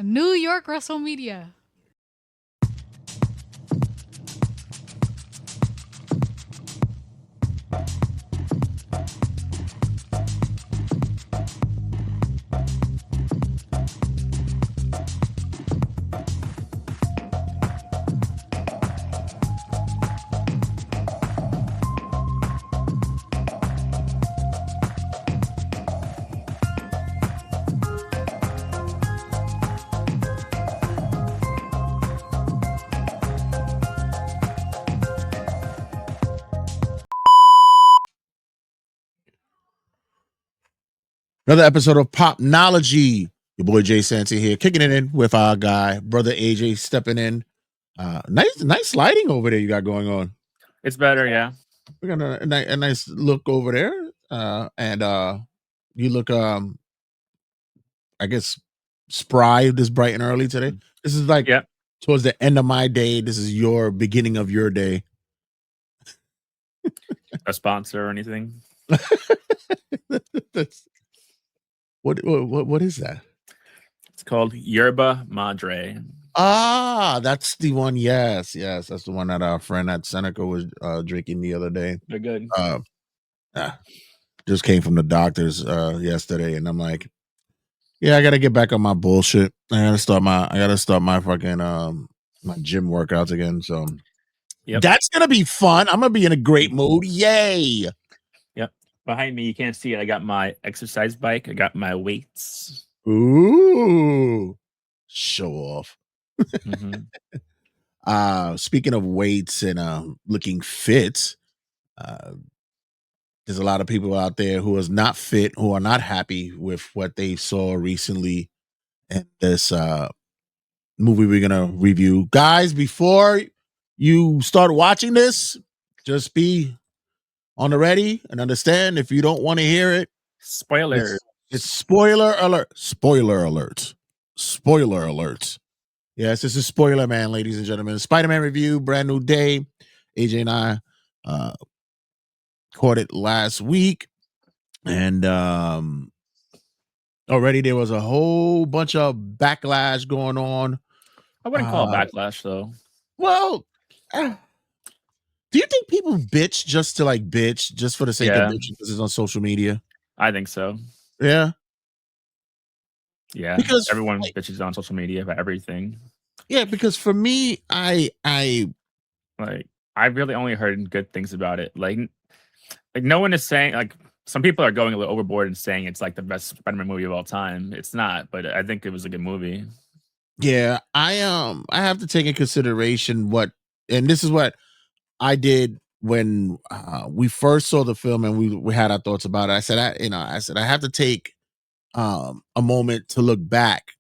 New York Wrestle Media. Another episode of Popknowledgy. Your boy Jay Santy here, kicking it in with our guy, brother AJ, stepping in. Nice lighting over there you got going on. It's better, yeah. We got a nice look over there, and you look, I guess, spry this bright and early today. This is like towards the end of my day. This is your beginning of your day. A sponsor or anything? What is that? It's called Yerba Madre. Ah, that's the one. Yes, that's the one that our friend at Seneca was drinking the other day. They're good. Just came from the doctor's yesterday, and I'm like, yeah, I gotta get back on my bullshit. I gotta start my fucking my gym workouts again. So that's gonna be fun. I'm gonna be in a great mood. Yay! Yep. Behind me, you can't see it. I got my exercise bike. I got my weights. Ooh, show off. Speaking of weights and looking fit, there's a lot of people out there who is not fit, who are not happy with what they saw recently in this movie we're gonna review. Guys, before you start watching this, just be on the ready and understand if you don't want to hear it. Spoiler. It's spoiler alert. Spoiler alert. Spoiler alert. Yes, this is Spoiler Man, ladies and gentlemen. Spider-Man review, brand new day. AJ and I caught it last week, and already there was a whole bunch of backlash going on. I wouldn't call it backlash, though. Well, do you think people bitch just to like bitch, just for the sake of bitching because it's on social media? I think so. Yeah. Yeah, because everyone bitches on social media about everything. Yeah, because for me, I really only heard good things about it. Like no one is saying, like, some people are going a little overboard and saying it's like the best Spider-Man movie of all time. It's not, but I think it was a good movie. Yeah, I have to take in consideration and this is what I did when we first saw the film and we had our thoughts about it. I said I have to take a moment to look back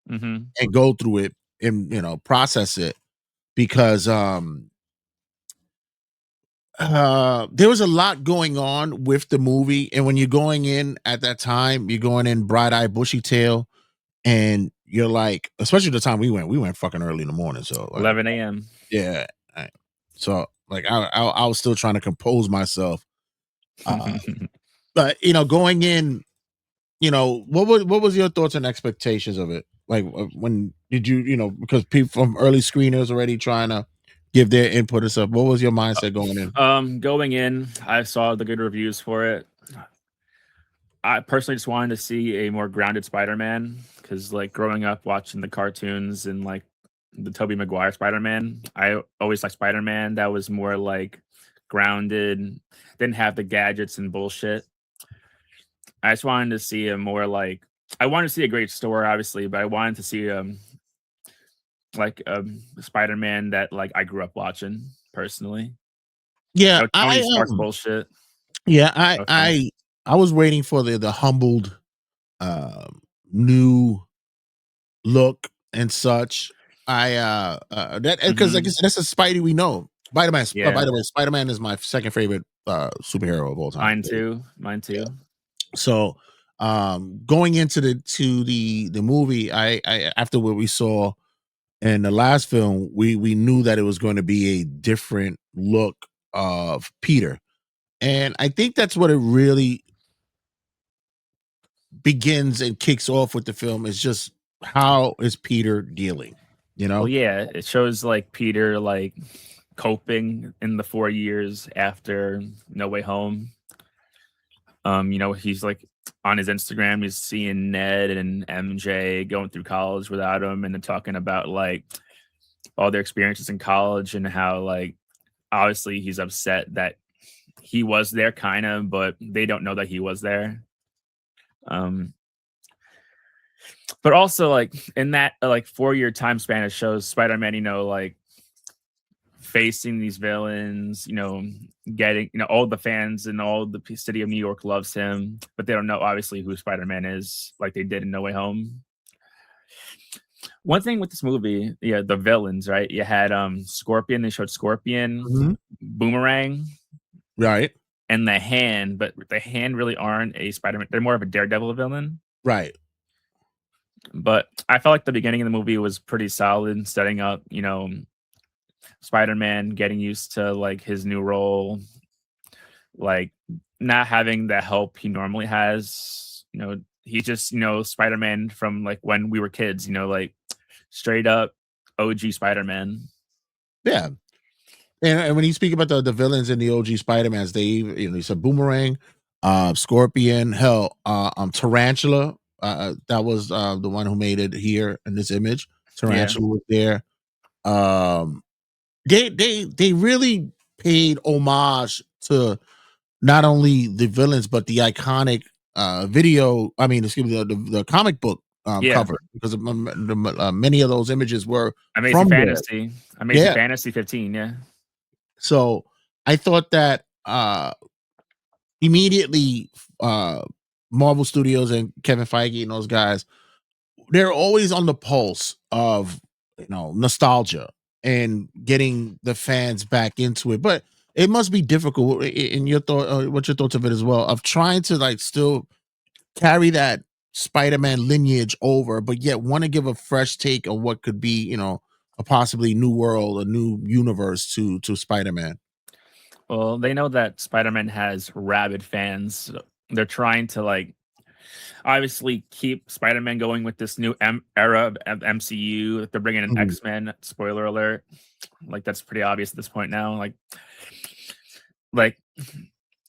and go through it and process it, because there was a lot going on with the movie, and when you're going in at that time, you're going in bright-eyed, bushy-tail, and you're like, especially the time we went fucking early in the morning, so like, 11 a.m. Yeah, so like I was still trying to compose myself, but going in, what was your thoughts and expectations of it? Like, when did you because people from early screeners already trying to give their input and stuff. What was your mindset going in? Going in, I saw the good reviews for it. I personally just wanted to see a more grounded Spider-Man, because like growing up watching the cartoons and like the Tobey Maguire Spider-Man, I always liked Spider-Man that was more like grounded, didn't have the gadgets and bullshit. I just wanted to see a more like, I wanted to see a great story, obviously, but I wanted to see like a Spider-Man that like I grew up watching personally. Yeah, Tony Stark's bullshit. Yeah, I was waiting for the humbled new look and such. That because like that's a Spidey we know. Spider-Man. By the way, Spider-Man is my second favorite superhero of all time. Mine too. So going into the movie, I after what we saw in the last film, we knew that it was going to be a different look of Peter. And I think that's what it really begins and kicks off with the film, is just how is Peter dealing? You know? Well, yeah, it shows like Peter like coping in the 4 years after No Way Home. He's like on his Instagram, he's seeing Ned and MJ going through college without him, and then talking about like all their experiences in college and how like obviously he's upset that he was there kind of, but they don't know that he was there. Um, but also like in that like 4 year time span, it shows Spider-Man, like facing these villains, getting, all the fans and all the city of New York loves him, but they don't know obviously who Spider-Man is like they did in No Way Home. One thing with this movie, yeah, the villains, right? You had Scorpion, they showed Scorpion, Mhm. Boomerang, Right. and the Hand, but the Hand really aren't a Spider-Man. They're more of a Daredevil villain. Right. But I felt like the beginning of the movie was pretty solid in setting up, Spider-Man getting used to like his new role, like not having the help he normally has. He's just, Spider-Man from like when we were kids, like straight up OG Spider-Man. Yeah. And when you speak about the villains in the OG Spider-Mans, they you said Boomerang, Scorpion, hell, Tarantula. That was the one who made it here in this image. Yeah. Tarantula was there. Um, they really paid homage to not only the villains but the iconic video. I mean, excuse me, the comic book Yeah. cover, because many of those images were Amazing from there. Fantasy. Amazing Yeah. Fantasy 15, yeah. So I thought that immediately Marvel Studios and Kevin Feige and those guys, they're always on the pulse of nostalgia and getting the fans back into it. But it must be difficult in your thought. What's your thoughts of it as well? Of trying to like still carry that Spider-Man lineage over, but yet want to give a fresh take on what could be, a possibly new world, a new universe to Spider-Man. Well, they know that Spider-Man has rabid fans. So they're trying to like obviously keep Spider-Man going with this new era of MCU. Like, they're bringing in Mhm. X-Men. Spoiler alert! Like that's pretty obvious at this point now. Like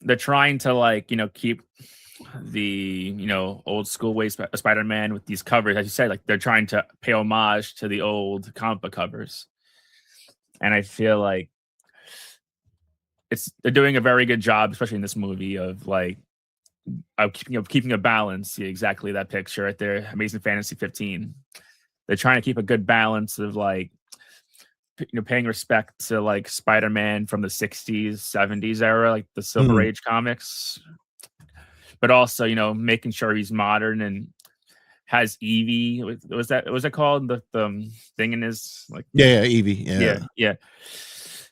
they're trying to like keep the old school way Spider-Man with these covers, as you said. Like they're trying to pay homage to the old comic book covers, and I feel like they're doing a very good job, especially in this movie, of like keeping a balance. Yeah, exactly that picture right there. Amazing Fantasy 15. They're trying to keep a good balance of like paying respect to like Spider-Man from the 60s, 70s era, like the Silver Mhm. Age comics, but also making sure he's modern and has Evie. Was that called the thing in his like Yeah, Evie. Yeah. yeah.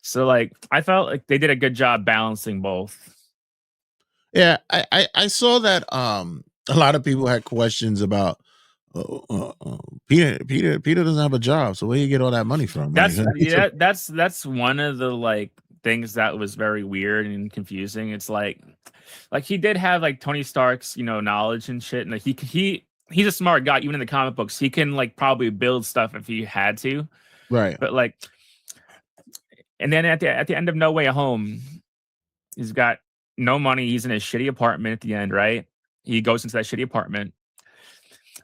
So like I felt like they did a good job balancing both. Yeah, I saw that a lot of people had questions about Peter doesn't have a job, so where you get all that money from? Like, That's one of the like things that was very weird and confusing. It's like he did have like Tony Stark's knowledge and shit, and like he's a smart guy. Even in the comic books, he can like probably build stuff if he had to. right. But like, and then at the end of No Way Home, he's got no money. He's in a shitty apartment at the end, right? He goes into that shitty apartment.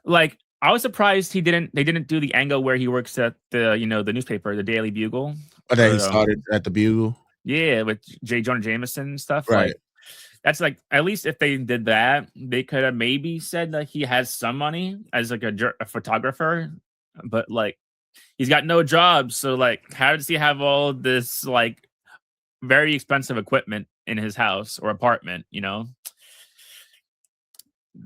Like I was surprised they didn't do the angle where he works at the newspaper, the Daily Bugle, But then he or started at the Bugle. yeah, with J. Jonah Jameson and stuff. Right. Like that's like at least if they did that, they could have maybe said that he has some money as like a photographer, but like he's got no job. So like, how does he have all this like very expensive equipment in his house or apartment?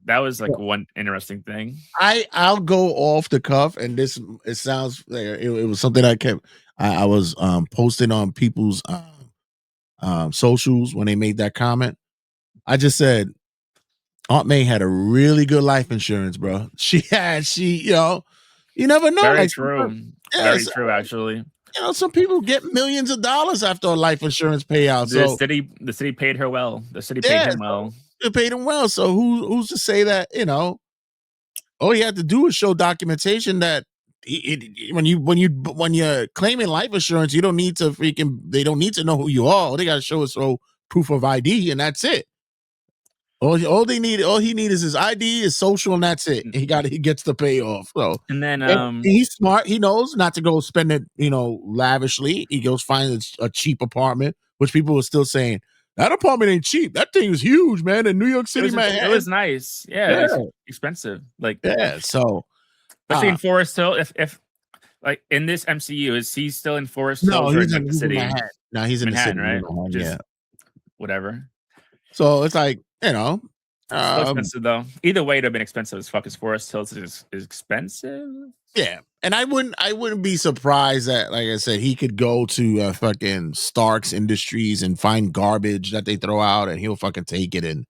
That was like one interesting thing. I'll go off the cuff, and it sounds like it was something I was posting on people's socials when they made that comment. I just said Aunt May had a really good life insurance, bro. You never know. Very Like true. Very yes, true, actually. some people get millions of dollars after a life insurance payout. So The city paid her well. The city paid yeah, him so well. they paid him well. So who's to say that all you have to do is show documentation that when you're claiming life insurance, you don't need to they don't need to know who you are. All they got to show is proof of ID, and that's it. All he need is his ID, his social, and that's it. He gets the payoff. So, And then and he's smart. He knows not to go spend it, lavishly. He goes find a cheap apartment, which people were still saying that apartment ain't cheap. That thing is huge, man. In New York City, it was nice. Yeah, Yeah. it's expensive. Like, yeah. So, especially in Forest Hill. If like in this MCU, is he still in Forest no, Hills or he's in the city? Manhattan. No, he's in Manhattan, the city, right? Manhattan, Just yeah. whatever. So it's like, Still expensive though. Either way, it'd have been expensive as fuck. As Forest Hills is expensive. yeah, and I wouldn't be surprised that, like I said, he could go to fucking Stark's Industries and find garbage that they throw out, and he'll fucking take it and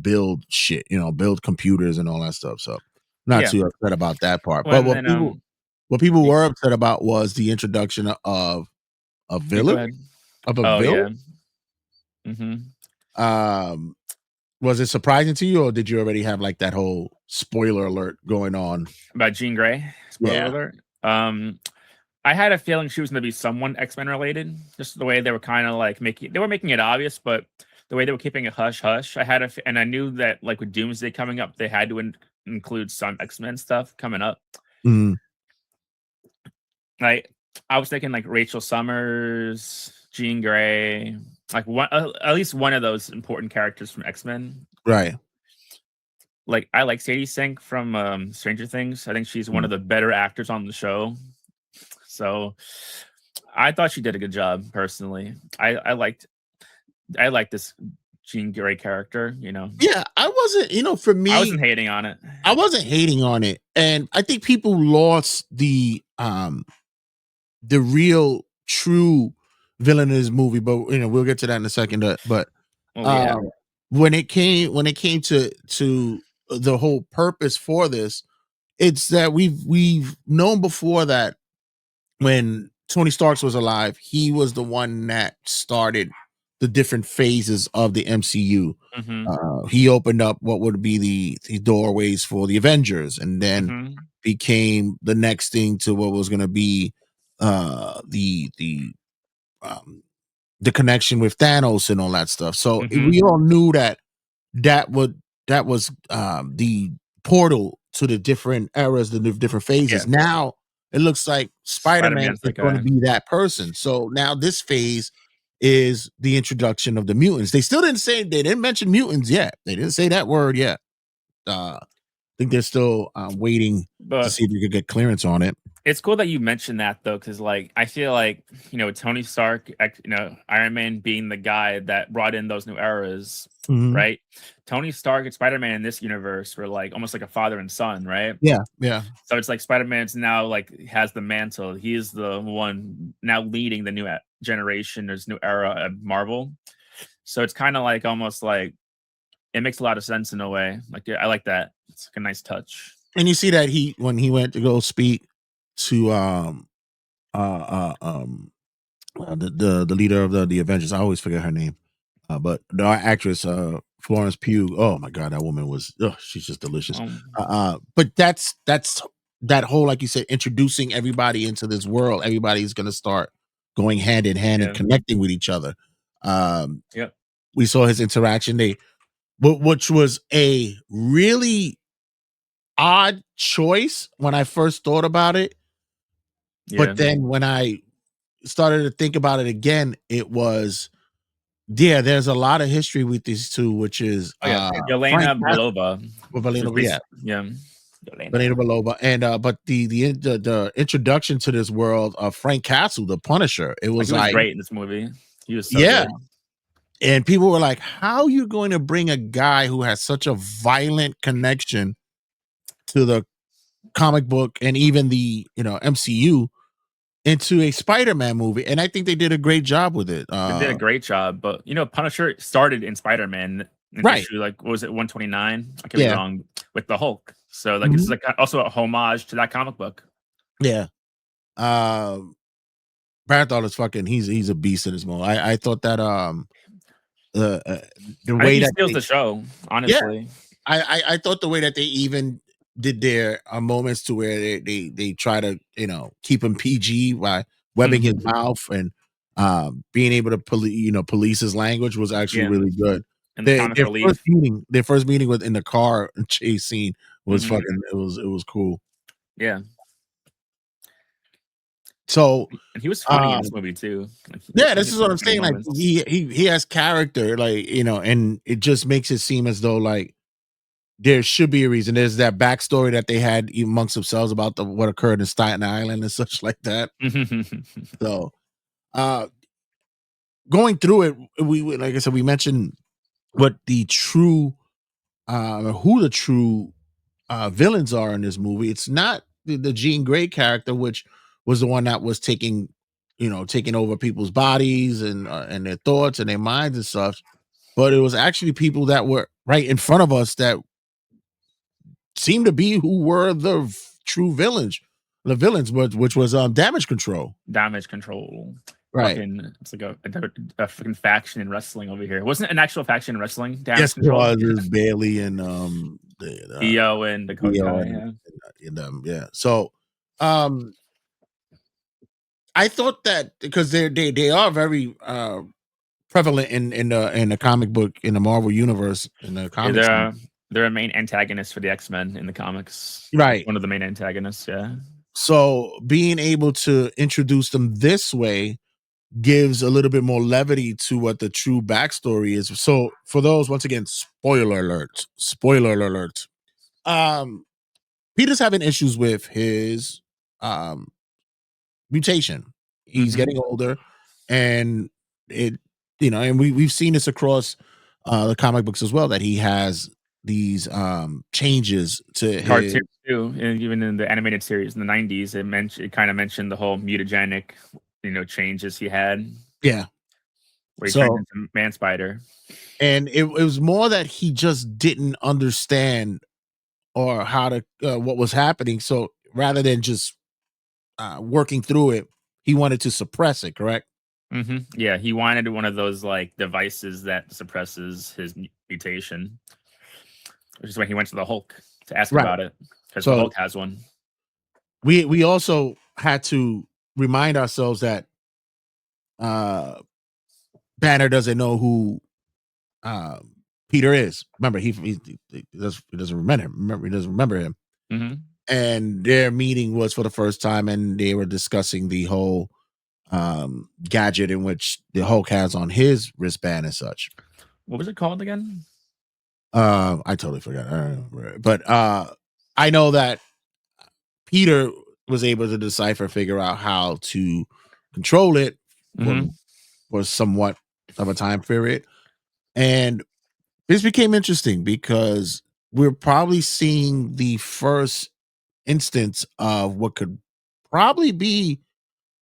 build shit, build computers and all that stuff. So, not too upset about that part. Well, But and what people were upset about was the introduction of a go villain, ahead. of a Oh villain. yeah. Mm-hmm. Was it surprising to you, or did you already have like that whole spoiler alert going on About Jean Grey? Spoiler alert. I had a feeling she was going to be someone X-Men related. Just the way they were kind of like making it obvious, but the way they were keeping it hush hush. And I knew that like with Doomsday coming up, they had to include some X-Men stuff coming up. Mm-hmm. Like I was thinking like Rachel Summers, Jean Grey, like at least one of those important characters from X-Men. Right. Like I like Sadie Sink from Stranger Things. I think she's one of the better actors on the show. So I thought she did a good job personally. I liked this Jean Grey character, Yeah, I wasn't, for me, I wasn't hating on it. I wasn't hating on it. And I think people lost the real true villain in this movie, but we'll get to that in a second. But when it came to the whole purpose for this, it's that we've known before that when Tony Stark was alive, he was the one that started the different phases of the MCU. Mm-hmm. He opened up what would be the doorways for the Avengers, and then became the next thing to what was going to be the connection with Thanos and all that stuff. So we all knew that was the portal to the different eras, the different phases. Yeah. Now it looks like Spider-Man is going to be that person. So now this phase is the introduction of the mutants. They didn't mention mutants yet. They didn't say that word yet. I think they're still waiting to see if we could get clearance on it. It's cool that you mentioned that though, because like I feel like Tony Stark, Iron Man being the guy that brought in those new eras, right? Tony Stark and Spider-Man in this universe were like almost like a father and son, right? Yeah. So it's like Spider-Man's now like has the mantle. He is the one now leading the new generation, this new era of Marvel. So it's kind of like almost like it makes a lot of sense in a way. Like I like that. It's like a nice touch. And you see that when he went to go speak to the leader of the Avengers, I always forget her name, but the actress Florence Pugh. Oh my god, that woman she's just delicious. But that's that whole, like you said, introducing everybody into this world. Everybody's gonna start going hand in hand and connecting with each other. We saw his interaction, which was a really odd choice when I first thought about it. But then when I started to think about it again, it was, there's a lot of history with these two, which is Yelena Belova. Belova and but the introduction to this world of Frank Castle, the Punisher, it was like great in this movie. He was so good. And people were like, how are you going to bring a guy who has such a violent connection to the comic book and even the MCU into a Spider-Man movie? And I think they did a great job with it. They did a great job, but Punisher started in Spider-Man in issue, like, what was it, 129? I could be wrong, with the Hulk. So like this is like also a homage to that comic book. Yeah. Brad thought it's fucking he's a beast in this movie. I thought that the way he that steals the show, honestly. I thought the way that they even did their moments to where they try to keep him PG by webbing his mouth and being able to police his language was actually Yeah, really good. and the Their comic their relief. their first meeting with in the car chase scene was Mhm. fucking it was cool. Yeah, So and he was funny in this movie too. Like, yeah, he this had is what some I'm funny saying. Like moments. he has character, and it just makes it seem as though like there should be a reason. There's that backstory that they had amongst themselves about what occurred in Staten Island and such like that. So, uh, going through it, like I said, we mentioned what the true, who the true villains are in this movie. It's not the Jean Grey character, which was the one that was taking over people's bodies and their thoughts and their minds and stuff. But it was actually people that were right in front of us that seemed to be who were the true villains. The villains, which was damage control. Damage control. Right. Fucking, it's like a fucking faction in wrestling over here. It wasn't an actual faction in wrestling. Damage Yes, it control. was. It was Bailey and EO and Dakota Theo Kai. and, Yeah, yeah. So I thought that because they are very prevalent in the comic book in the Marvel universe in the yeah comics. they're a main antagonist for the X-Men in the comics. Right. One of the main antagonists. Yeah. So being able to introduce them this way gives a little bit more levity to what the true backstory is. So for those, once again, spoiler alert. Peter's having issues with his um mutation. He's Mhm. getting older, and it and we've seen this across the comic books as well, that he has these changes to his. Cartoon too, and even in the animated series in the '90s, it kind of mentioned the whole mutagenic, changes he had, Yeah. where he turned So into Man Spider. and it was more that he just didn't understand or how to what was happening. So rather than just working through it, he wanted to suppress it. Correct. Yeah, he wanted one of those like devices that suppresses his mutation, which is when he went to the Hulk to ask Right. about it, because the So Hulk has one. we also had to remind ourselves that uh Banner doesn't know who uh, Peter is. Remember, he doesn't remember him. He doesn't remember him. hmm And their meeting was for the first time, and they were discussing the whole gadget in which the Hulk has on his wristband and such. What was it called again? I totally forgot. I don't remember it. But I know that Peter was able to figure out how to control it for hmm somewhat of a time period. And this became interesting because we're probably seeing the first instance of what could probably be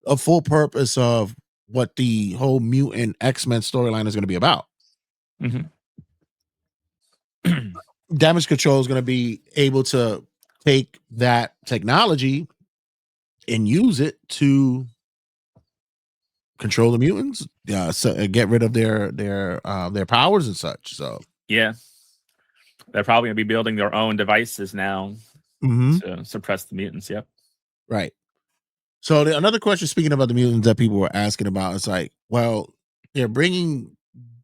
a full purpose of what the whole mutant X-Men storyline is going to be about. hmm Damage Control is going to be able to take that technology and use it to control the mutants, get rid of their powers and such. So, Yeah, they're probably gonna be building their own devices now mhm, to suppress the mutants. Yep. right. So another question, speaking about the mutants that people were asking about, is like, well, they're bringing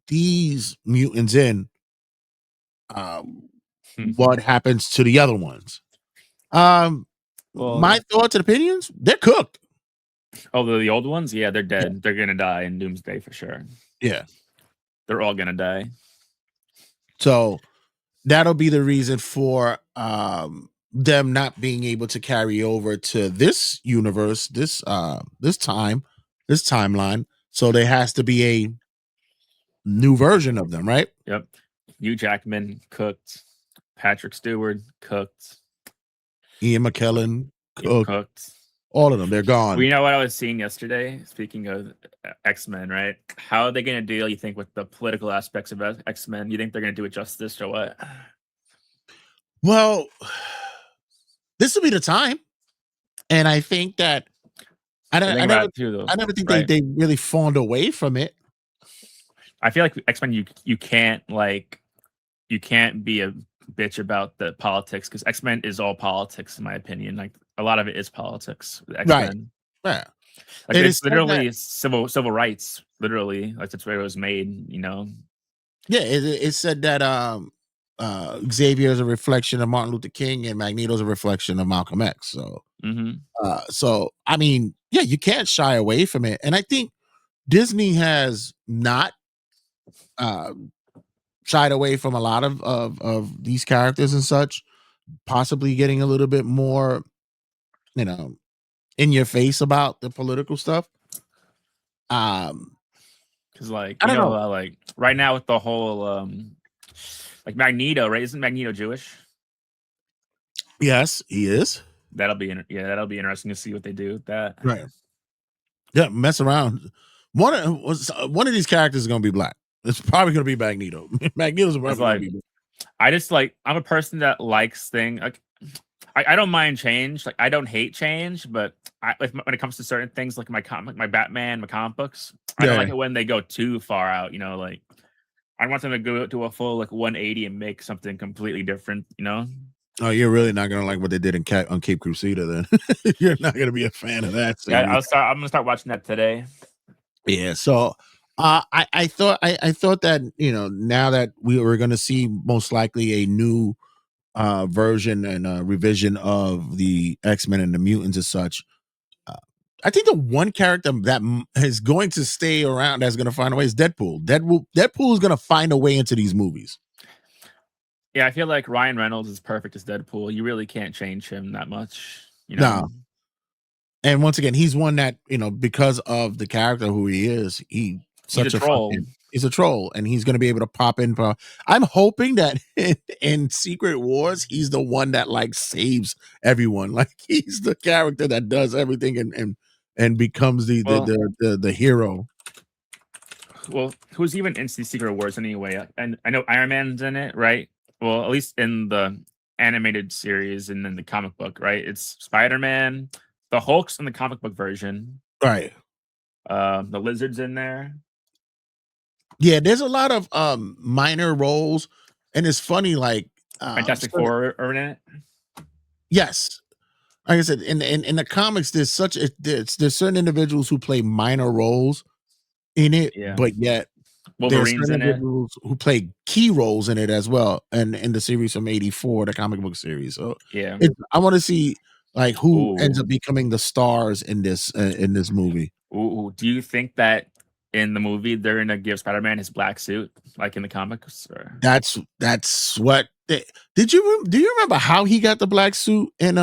these mutants in. Um, what happens to the other ones? Well, My thoughts and opinions, they're cooked. oh, the old ones, yeah, they're Yeah. dead. They're gonna die in Doomsday for sure. Yeah. They're all gonna die. So that'll be the reason for them not being able to carry over to this universe, this timeline. So there has to be a new version of them, right? Yep. Hugh Jackman cooked. Patrick Stewart cooked. Ian McKellen, Yep, Cook, cooked. all of them, they're Well, gone. you know what I was seeing yesterday? Speaking of X-Men, right? How are they going to deal, you think, with the political aspects of X-Men? You think they're going to do it justice or what? Well, this will be the time, and I think that I The don't, thing about it too, though, I never think right? they really fawned away from it. I feel like X-Men, you can't be a bitch about the politics because X-Men is all politics in my opinion. Like a lot of it is politics. The Right. X-Men, Yeah. like It is it's said that literally civil rights. Literally, like that's where it was made. You know. yeah, it said that Xavier is a reflection of Martin Luther King and Magneto is a reflection of Malcolm X. So Mm-hmm. so I mean, yeah, you can't shy away from it. And I think Disney has not uh shied away from a lot of these characters and such, possibly getting a little bit more, you know, in your face about the political stuff. Um, Because like I don't know. like right now with the whole like Magneto, right? Isn't Magneto Jewish? Yes, he is. That'll be interesting to see what they do with that. Right. Yeah, mess around. One of these characters is gonna be black. It's probably gonna be Magneto. Magneto's I was probably gonna like, be black. I just like I'm a person that likes thing like I don't mind change. Like I don't hate change, but when it comes to certain things like my Batman, my comic books, I don't Yeah. like it when they go too far out. You know, like I want them to go to a full like 180 and make something completely different. You know. Oh, you're really not gonna like what they did on Cape Crusader then. You're not gonna be a fan of that Yeah, series. I'm gonna start watching that today. Yeah, so I thought that now that we were going to see most likely a new version and revision of the X-Men and the mutants and such. Uh, I think the one character that is going to stay around that's going to find a way is Deadpool. Deadpool is going to find a way into these movies. Yeah, I feel like Ryan Reynolds is perfect as Deadpool. You really can't change him that much. You know. No. And once again, he's one that because of the character who he is, He's such a a troll. he's a troll, and he's going to be able to pop in. I'm hoping that in Secret Wars, he's the one that like saves everyone. Like he's the character that does everything and becomes the hero. Well, who's even in the Secret Wars anyway? And I know Iron Man's in it, right? Well, at least in the animated series and then the comic book, right? It's Spider-Man, the Hulk's in the comic book version. Right. The Lizard's in there. Yeah, there's a lot of minor roles, and it's funny like Fantastic Four are in it. Yes. Like I said, in the comics, there's there's certain individuals who play minor roles in it, Yeah. but yet there's Wolverine's certain in it. individuals who play key roles in it as well, and in the series from '84, the comic book series. So Yeah. I want to see like who ends Ooh. up becoming the stars in this movie. Ooh. Do you think that in the movie they're gonna give Spider-Man his black suit like in the comics? Or? That's what do you remember how he got the black suit in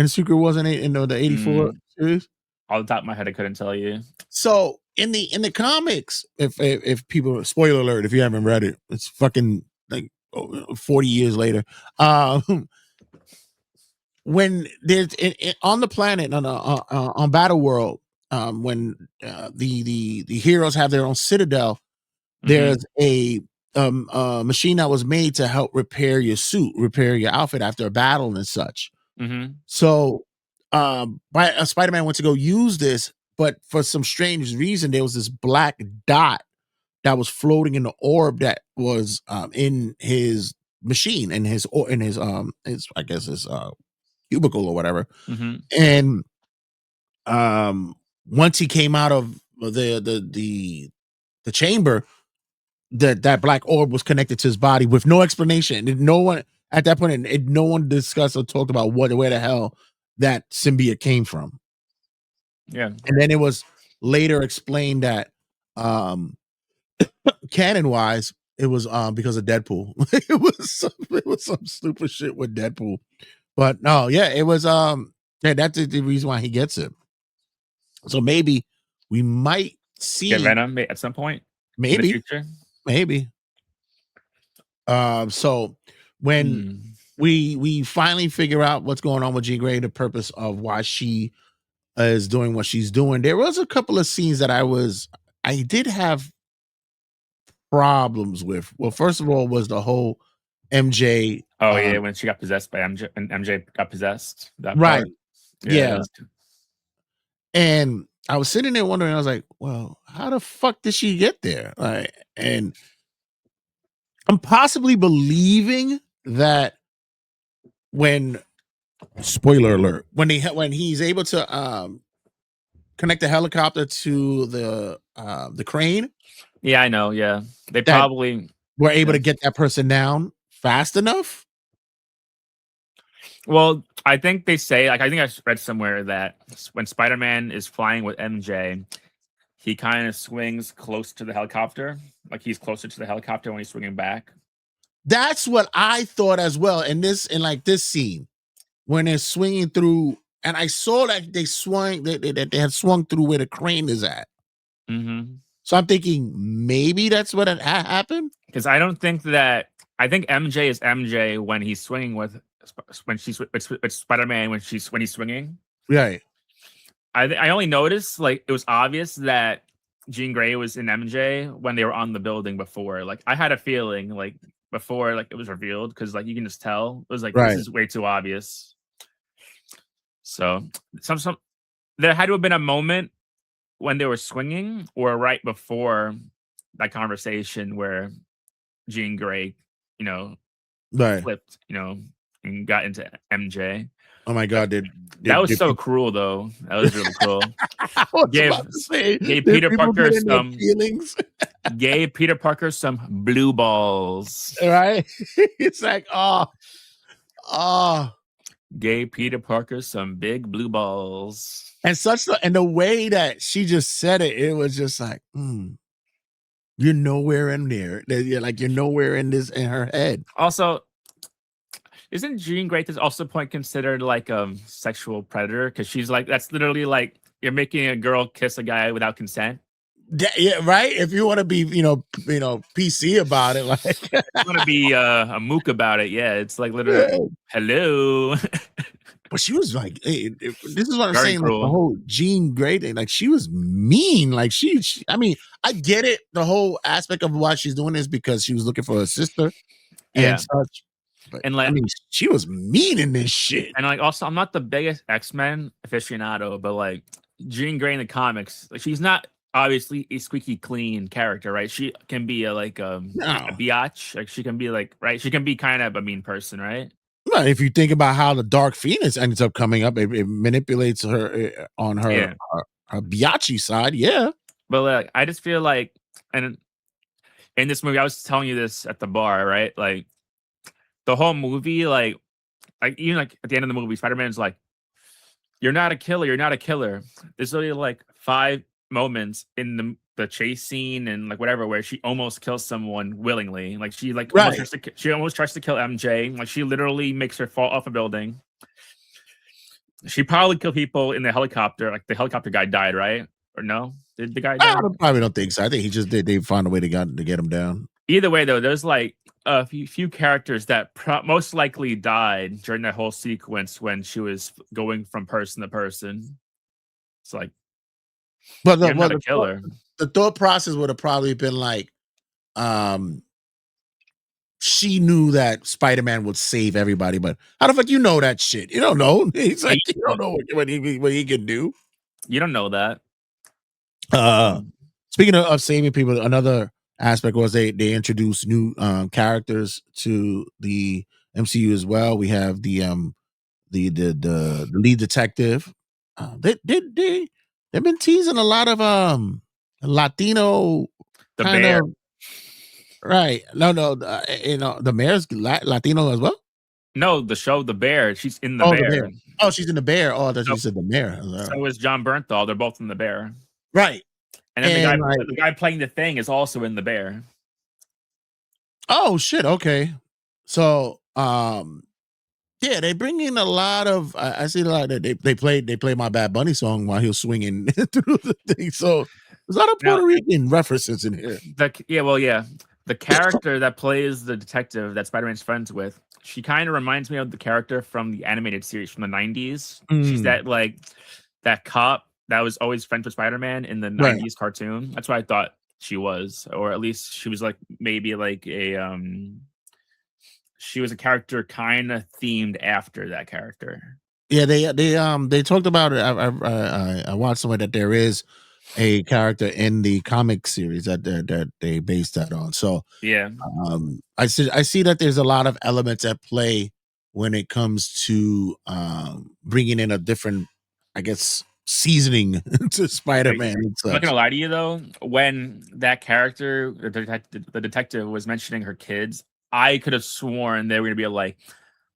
Secret Wars in the '84 series? Off the top of my head, I couldn't tell you. So in the comics, if people, spoiler alert, if you haven't read it, it's fucking like 40 years later. When there's on the planet on Battle World, when the heroes have their own citadel, there's a machine that was made to help repair your suit, repair your outfit after a battle and such. So Spider-Man went to go use this, but for some strange reason, there was this black dot that was floating in the orb that was in his machine, in his I guess his cubicle or whatever. And once he came out of the chamber, that black orb was connected to his body with no explanation. And no one at that point, no one discussed or talked about where the hell that symbiote came from. Yeah. And then it was later explained that canon wise, it was because of Deadpool. it was some stupid shit with Deadpool. But no, yeah, it was that's the reason why he gets it. So maybe we might see Get Venom at some point in the maybe future. maybe. So when we finally figure out what's going on with Jean Grey, the purpose of why she is doing what she's doing, there was a couple of scenes that I did have problems with. Well, first of all, was the whole MJ. Oh yeah, when she got possessed by MJ, and MJ got possessed. That right? part. Yeah. And I was sitting there wondering, I was like, well, how the fuck did she get there? And I'm possibly believing that when spoiler alert when he's able to connect the helicopter to the crane, Yeah, I know. Yeah, they that probably. we're able Yeah. to get that person down fast enough. Well, I think they say, like, I think I read somewhere that when Spider-Man is flying with MJ, he kind of swings close to the helicopter, like he's closer to the helicopter when he's swinging back. That's what I thought as well. In this scene when they're swinging through, and I saw that they had swung through where the crane is at. Mm-hmm. So I'm thinking maybe that's what had happened. Because I don't think that. I think MJ is MJ when he's swinging when she's with Spider-Man when he's swinging. Right. I only noticed, like, it was obvious that Jean Grey was in MJ when they were on the building before. Like, I had a feeling, like, before, like, it was revealed, because, like, you can just tell. It was like, this Right. is way too obvious. So some there had to have been a moment when they were swinging or right before that conversation where Jean Grey, you know, Right. flipped, and got into MJ. Oh my God! That was Did so people, cruel, though. That was really cruel. I was Gave about to say, gave did Peter people Parker get in their some feelings? gave Peter Parker some blue balls. Right? It's like, oh, Gave Peter Parker some big blue balls. and the way that she just said it, it was just like, you're nowhere in there. You're nowhere in her head. Also, isn't Jean Grey at also point considered like a sexual predator? Because she's like, that's literally like you're making a girl kiss a guy without consent. Yeah, right. If you want to be, PC about it, like, You want to be a mook about it? Yeah, it's like literally, hello. but she was like, hey, this is what I'm Very saying. Like the cruel. whole Jean Grey thing, like she was mean. Like I mean, I get it. The whole aspect of why she's doing this because she was looking for her sister Yeah, and such. But and I like, mean, she was mean in this shit. and like, also, I'm not the biggest X-Men aficionado, but like Jean Grey in the comics, like she's not obviously a squeaky clean character, right? She can be a No, biatch, like she can be like, right? She can be kind of a mean person, right? well, if you think about how the Dark Phoenix ends up coming up, it manipulates her on her Yeah, her biatchy side. Yeah, but like, I just feel like, and in this movie, I was telling you this at the bar, right? Like the whole movie, like even like at the end of the movie, Spider-Man's like, "You're not a killer. You're not a killer." There's only like 5 moments in the chase scene and like whatever where she almost kills someone willingly. Like she like almost right. she almost tries to kill MJ. Like she literally makes her fall off a building. She probably killed people in the helicopter. Like the helicopter guy died, right? Or no? Did the guy die? I probably don't think so. I think he just did. They found a way to get him down. Either way, though, there's like a few characters that most likely died during that whole sequence when she was going from person to person. It's like, But yeah, I'm not a killer. the thought process would have probably been like, she knew that Spider-Man would save everybody, but how the fuck you know that shit? You don't know. He's like, you don't know what he can do. You don't know that. Speaking of saving people, another aspect was they introduced new characters to the MCU as well. We have the lead detective. They've been teasing a lot of Latino The kind bear. of right. No, the mayor's Latino as well. No, the show The Bear. She's in The Oh, the Bear. bear. Oh, she's in the bear. Oh, I thought So, you said the mayor. so is John Bernthal. They're both in The Bear. Right. And then And the guy playing the Thing is also in The Bear. oh shit. Okay. So yeah, they bring in a lot of. I see a lot that they play my Bad Bunny song while he was swinging through the thing. So there's a lot of Now, Puerto Rican references in here. The character that plays the detective that Spider-Man's friends with, she kind of reminds me of the character from the animated series from the 90s. She's that cop that was always friends with Spider-Man in the 90s cartoon. That's what I thought she was, or at least she was like maybe like she was a character kind of themed after that character. Yeah, they talked about it. I watched somewhere that there is a character in the comic series that they based that on. So Yeah. I see that there's a lot of elements at play when it comes to bringing in a different, I guess, seasoning to Spider-Man and I'm not such. gonna lie to you though. When that character, the detective, was mentioning her kids, I could have sworn they were gonna be like,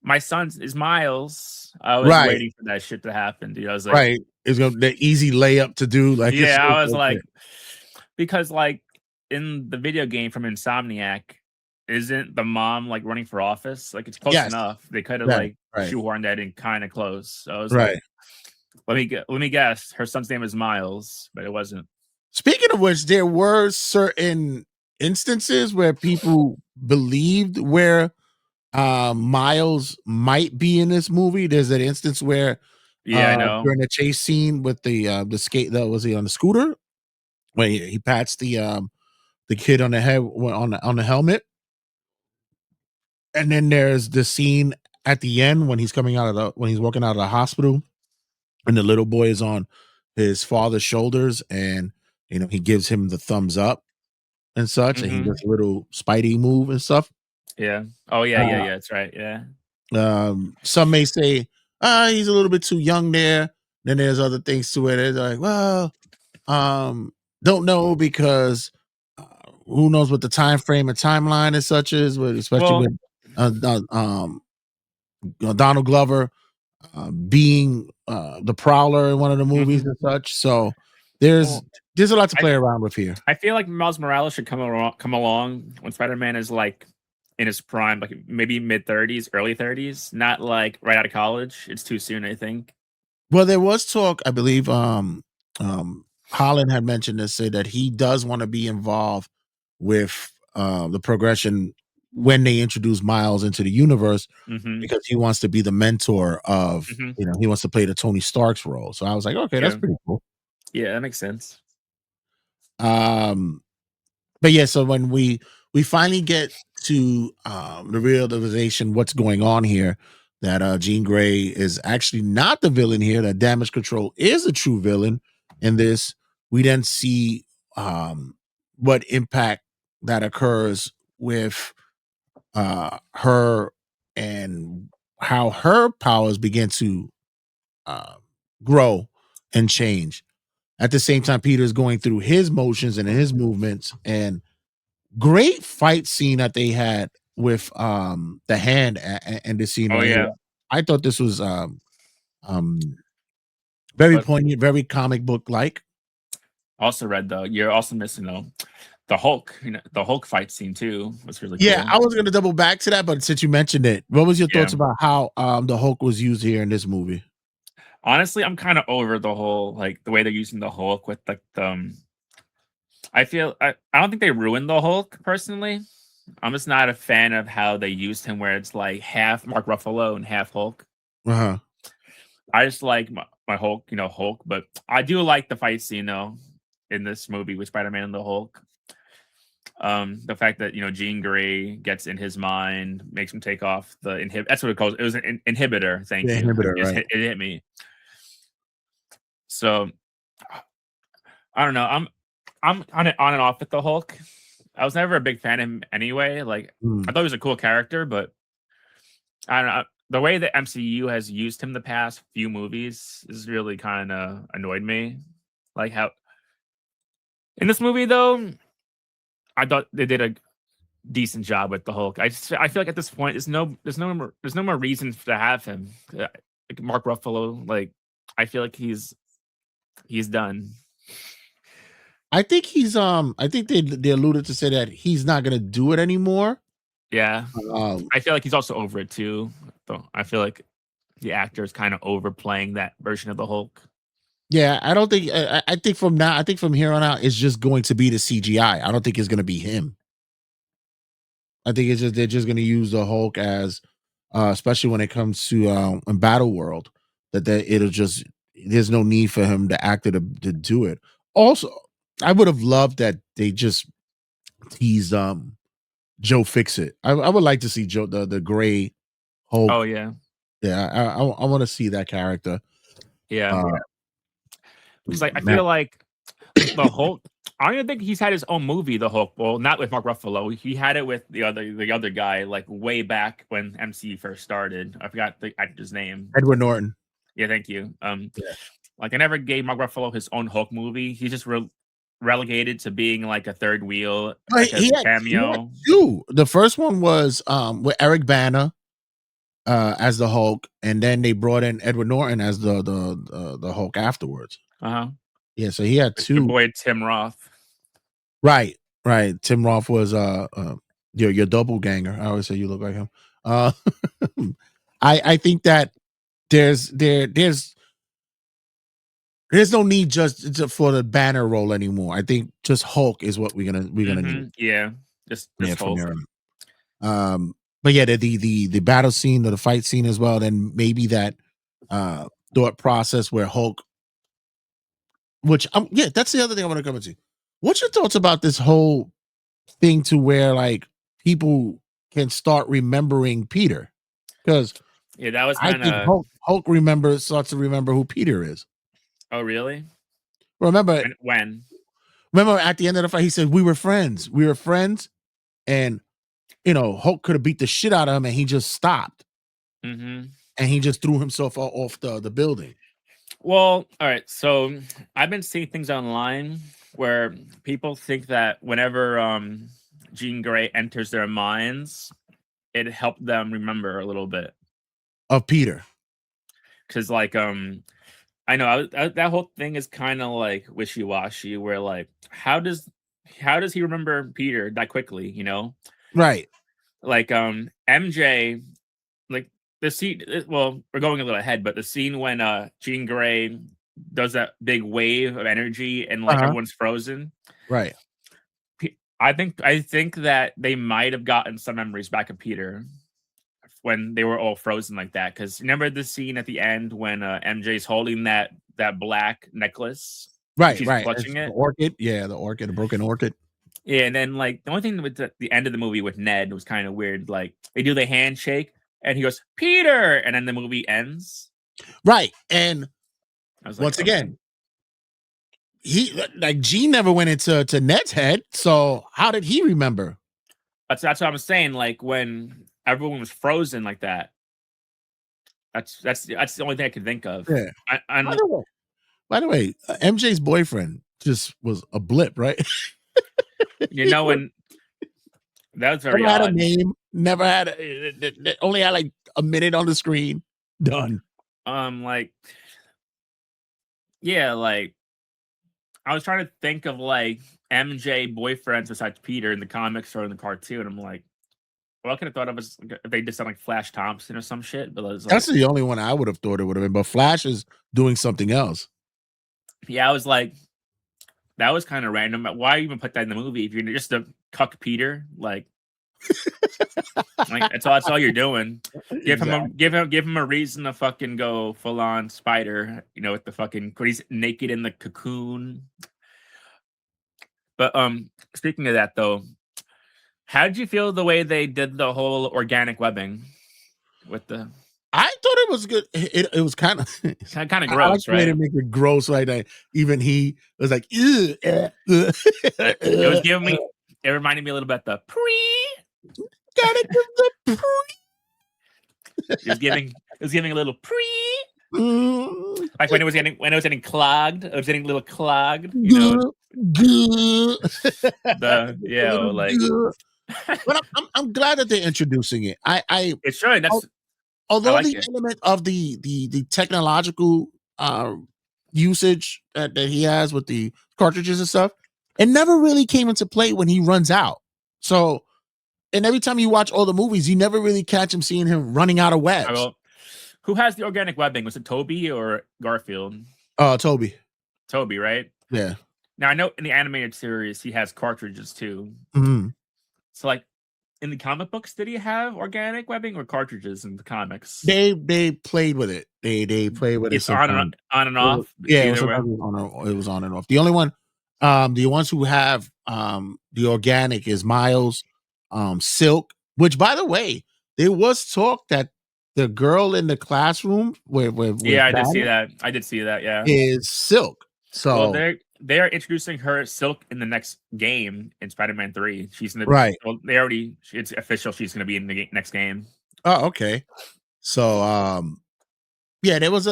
"My son is Miles." I was Right, waiting for that shit to happen, dude. I was like, right. It's gonna the easy layup to do. Like it's yeah, so I was perfect. like, because like in the video game from Insomniac, isn't the mom like running for office? Like it's close Yes, enough. They could have right, like right, shoehorned that in kind of close. So I was like, right. let me guess, her son's name is Miles, but it wasn't. Speaking of which, there were certain instances where people believed where Miles might be in this movie. There's an instance where Yeah, I know. during the chase scene with the skate that was he on the scooter when he pats the kid on the head on the helmet, and then there's the scene at the end when he's coming out of the when he's walking out of the hospital and the little boy is on his father's shoulders and he gives him the thumbs up and such, and he Hmm. does a little Spidey move and stuff. Yeah. Oh yeah, yeah, Uh, yeah. That's right. Yeah. some may say, he's a little bit too young there. Then there's other things to it. It's like, well, um, don't know because who knows what the time frame and timeline and such is, especially Well, with Donald Glover being the Prowler in one of the movies mhm. and such. So there's Well, there's a lot to I play around with here. I feel like Miles Morales should come along when Spider-Man is like in his prime, like maybe mid 30s, early 30s, not like right out of college. It's too soon, I think. Well, there was talk, I believe, Holland had mentioned this, said that he does want to be involved with the progression when they introduce Miles into the universe Hmm. because he wants to be the mentor of, Hmm. he wants to play the Tony Stark's role. So I was like, okay, that's Yeah. pretty cool. Yeah, that makes sense. Um, but yeah, so when we finally get to the realization what's going on here, that Jean Grey is actually not the villain here, that Damage Control is a true villain in this, we then see what impact that occurs with her and how her powers begin to uh, grow and change. At the same time, Peter is going through his motions and his movements, and great fight scene that they had with the hand and the scene Oh right here. yeah. I thought this was um very But poignant, very comic book like. also read though, you're also missing though the Hulk, the Hulk fight scene too was really Yeah, cool. I was gonna double back to that, but since you mentioned it, what was your Yeah. thoughts about how the Hulk was used here in this movie? Honestly, I'm kind of over the whole like the way they're using the Hulk with like the I don't think they ruined the Hulk personally. I'm just not a fan of how they used him where it's like half Mark Ruffalo and half Hulk. Uh-huh. I just like my Hulk, Hulk, but I do like the fight scene though in this movie with Spider-Man and the Hulk. The fact that Jean Grey gets in his mind, makes him take off the inhib. That's what it calls. It was an inhibitor. Thank The you. inhibitor, right? It hit me. So I don't know. I'm on and off with the Hulk. I was never a big fan of him anyway. Like I Mm. thought he was a cool character, but I don't know. The way that MCU has used him the past few movies is really kind of annoyed me. Like how in this movie though, I thought they did a decent job with the Hulk. I feel like at this point, there's no more reason to have him. Like Mark Ruffalo, like I feel like he's done. I think they alluded to say that he's not gonna do it anymore. Yeah, Um, I feel like he's also over it too. Though I feel like the actor is kind of overplaying that version of the Hulk. yeah, I don't think I think from now, I think from here on out, it's just going to be the CGI. I don't think it's gonna be him. I think it's just they're just gonna use the Hulk as especially when it comes to in Battle World, that it'll just there's no need for him the actor to do it. Also, I would have loved that they just teased Joe Fixit. I would like to see Joe the gray Oh Hulk. yeah, Yeah, I want to see that character. yeah. Uh Because like I Matt, feel like the Hulk. I don't even think he's had his own movie, The Hulk. Well, not with Mark Ruffalo. He had it with the other guy, like way back when MCU first started. I forgot the actor's name. Edward Norton. Yeah, thank you. Yeah. Like I never gave Mark Ruffalo his own Hulk movie. He's just relegated to being like a third wheel, like He a had cameo. two. The first one was with Eric Bana as the Hulk, and then they brought in Edward Norton as the Hulk afterwards. Yeah, so he had With two. your boy Tim Roth. Right. Tim Roth was your doppelganger. I always say you look like him. I think that there's no need just for the Banner role anymore. I think just Hulk is what we're gonna need. Yeah, just Hulk. But yeah, the battle scene or the fight scene as well. Then maybe that thought process where Hulk, which that's the other thing I want to come into. What's your thoughts about this whole thing to where like people can start remembering Peter? Because that was I think Hulk starts to remember who Peter is. Oh, really? Remember when? Remember at the end of the fight, he said, we were friends, and Hulk could have beat the shit out of him, and he just stopped, and he just threw himself off the building. Well, all right. So I've been seeing things online where people think that whenever Jean Grey enters their minds, it helped them remember a little bit of Peter. Because like I know that whole thing is kind of like wishy-washy, where like how does he remember Peter that quickly, Right. Like MJ, like the scene, well, we're going a little ahead, but the scene when Jean Grey does that big wave of energy and like everyone's frozen. Right. I think that they might have gotten some memories back of Peter when they were all frozen like that. Because remember the scene at the end when MJ's holding that black necklace? Right, she's right. clutching it. The orchid. Yeah, the orchid, a broken orchid. Yeah, and then like the only thing with the end of the movie with Ned was kind of weird. Like they do the handshake and he goes, Peter, and then the movie ends. Right. And I was like, once again, he like Gene never went into Ned's head. So how did he remember? That's what I'm saying. Like when everyone was frozen like that. That's the only thing I could think of. Yeah. By the way, MJ's boyfriend just was a blip, right? When that was very never odd. Had a name, never had only had like a minute on the screen. Done. Like I was trying to think of like MJ boyfriends besides Peter in the comics or in the cartoon. I'm like, well, I could have thought of as if they did something like Flash Thompson or some shit. But like, that's the only one I would have thought it would have been. But Flash is doing something else. Yeah, I was like, that was kind of random. Why even put that in the movie if you're just a cuck Peter? Like, that's all you're doing. Give him a reason to fucking go full on spider. With the fucking when he's naked in the cocoon. But speaking of that though, how did you feel the way they did the whole organic webbing with the? I thought it was good. It was kind of gross, right? To make it gross like that. Even he was like, ew, it was giving me. It reminded me a little bit the pre. Gotta give the pre. It was giving a little pre. Like when it was getting clogged. It was getting a little clogged. But I'm glad that they're introducing it. It's showing that's. Although like the element of the technological usage that he has with the cartridges and stuff, it never really came into play when he runs out. So, and every time you watch all the movies, you never really catch him seeing him running out of webs. Well, who has the organic webbing? Was it Toby or Garfield? Toby. Toby, right? Yeah. Now I know in the animated series he has cartridges too. Mm-hmm. So like. In the comic books, did he have organic webbing or cartridges in the comics? They played with it. They played with it. It's on and off. Yeah, it was on and off. The only one, the ones who have the organic is Miles, Silk. Which, by the way, there was talk that the girl in the classroom where I did see that. Yeah, is Silk. So they are introducing her Silk in the next game in Spider-Man 3. She's in the Right. Well, it's official. She's going to be in the next game. Oh, okay. So, yeah, there's